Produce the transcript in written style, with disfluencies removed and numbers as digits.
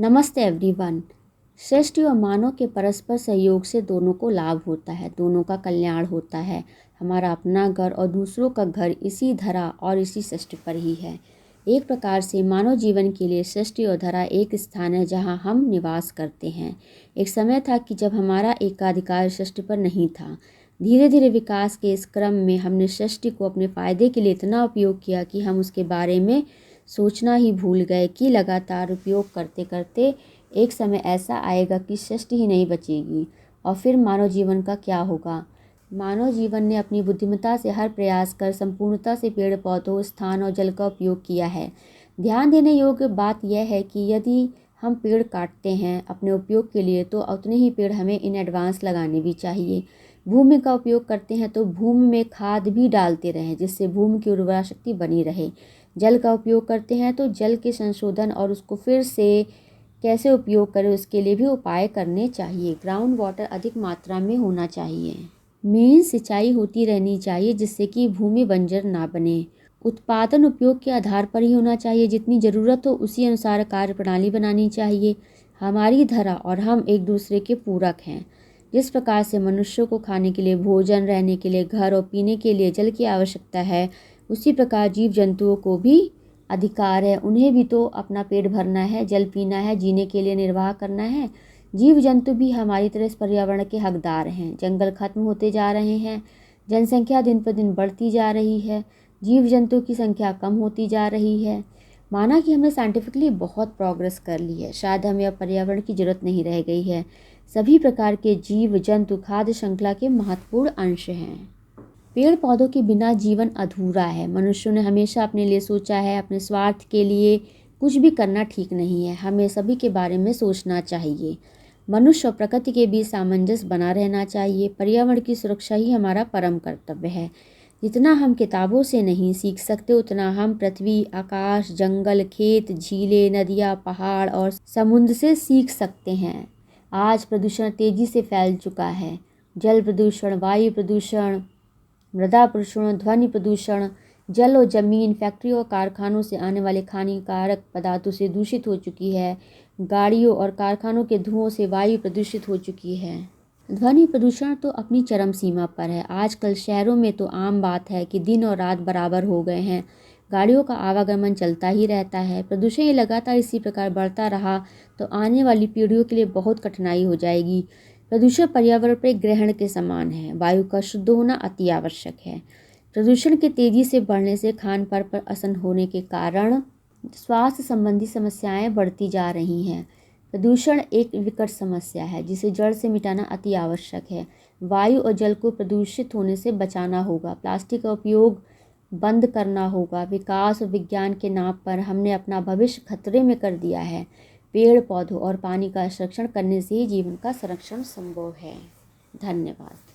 नमस्ते एवरीवन। सृष्टि और मानव के परस्पर सहयोग से दोनों को लाभ होता है, दोनों का कल्याण होता है। हमारा अपना घर और दूसरों का घर इसी धरा और इसी सृष्टि पर ही है। एक प्रकार से मानव जीवन के लिए सृष्टि और धरा एक स्थान है जहां हम निवास करते हैं। एक समय था कि जब हमारा एकाधिकार सृष्टि पर नहीं था। धीरे धीरे विकास के इस क्रम में हमने सृष्टि को अपने फायदे के लिए इतना उपयोग किया कि हम उसके बारे में सोचना ही भूल गए कि लगातार उपयोग करते करते एक समय ऐसा आएगा कि सृष्टि ही नहीं बचेगी। और फिर मानव जीवन का क्या होगा? मानव जीवन ने अपनी बुद्धिमत्ता से हर प्रयास कर संपूर्णता से पेड़ पौधों, स्थान और जल का उपयोग किया है। ध्यान देने योग्य बात यह है कि यदि हम पेड़ काटते हैं अपने उपयोग के लिए, तो उतने ही पेड़ हमें इन एडवांस लगाने भी चाहिए। भूमि का उपयोग करते हैं तो भूमि में खाद भी डालते रहें, जिससे भूमि की उर्वरा शक्ति बनी रहे। जल का उपयोग करते हैं तो जल के संशोधन और उसको फिर से कैसे उपयोग करें उसके लिए भी उपाय करने चाहिए। ग्राउंड वाटर अधिक मात्रा में होना चाहिए। मेन सिंचाई होती रहनी चाहिए जिससे कि भूमि बंजर ना बने। उत्पादन उपयोग के आधार पर ही होना चाहिए, जितनी ज़रूरत हो उसी अनुसार कार्य प्रणाली बनानी चाहिए। हमारी धरा और हम एक दूसरे के पूरक हैं। जिस प्रकार से मनुष्यों को खाने के लिए भोजन, रहने के लिए घर और पीने के लिए जल की आवश्यकता है, उसी प्रकार जीव जंतुओं को भी अधिकार है। उन्हें भी तो अपना पेट भरना है, जल पीना है, जीने के लिए निर्वाह करना है। जीव जंतु भी हमारी तरह इस पर्यावरण के हकदार हैं। जंगल खत्म होते जा रहे हैं, जनसंख्या दिन पर दिन बढ़ती जा रही है, जीव जंतु की संख्या कम होती जा रही है। माना कि हमने साइंटिफिकली बहुत प्रोग्रेस कर ली है, शायद हमें अब पर्यावरण की जरूरत नहीं रह गई है। सभी प्रकार के जीव जंतु खाद्य श्रृंखला के महत्वपूर्ण अंश हैं। पेड़ पौधों के बिना जीवन अधूरा है। मनुष्यों ने हमेशा अपने लिए सोचा है, अपने स्वार्थ के लिए कुछ भी करना ठीक नहीं है। हमें सभी के बारे में सोचना चाहिए। मनुष्य और प्रकृति के बीच सामंजस्य बना रहना चाहिए। पर्यावरण की सुरक्षा ही हमारा परम कर्तव्य है। जितना हम किताबों से नहीं सीख सकते, उतना हम पृथ्वी, आकाश, जंगल, खेत, झीलें, नदियाँ, पहाड़ और समुद्र से सीख सकते हैं। आज प्रदूषण तेजी से फैल चुका है। जल प्रदूषण, वायु प्रदूषण, मृदा प्रदूषण, ध्वनि प्रदूषण, जल और जमीन, फैक्ट्रियों और कारखानों से आने वाले हानिकारक पदार्थों से दूषित हो चुकी है। गाड़ियों और कारखानों के धुओं से वायु प्रदूषित हो चुकी है। ध्वनि प्रदूषण तो अपनी चरम सीमा पर है। आजकल शहरों में तो आम बात है कि दिन और रात बराबर हो गए हैं। गाड़ियों का आवागमन चलता ही रहता है। प्रदूषण ये लगातार इसी प्रकार बढ़ता रहा तो आने वाली पीढ़ियों के लिए बहुत कठिनाई हो जाएगी। प्रदूषण पर्यावरण पर एक ग्रहण के समान है। वायु का शुद्ध होना अति आवश्यक है। प्रदूषण के तेजी से बढ़ने से खान पान पर असर होने के कारण स्वास्थ्य संबंधी समस्याएं बढ़ती जा रही हैं। प्रदूषण एक विकट समस्या है जिसे जड़ से मिटाना अति आवश्यक है। वायु और जल को प्रदूषित होने से बचाना होगा। प्लास्टिक का उपयोग बंद करना होगा। विकास और विज्ञान के नाम पर हमने अपना भविष्य खतरे में कर दिया है। पेड़ पौधों और पानी का संरक्षण करने से ही जीवन का संरक्षण संभव है। धन्यवाद।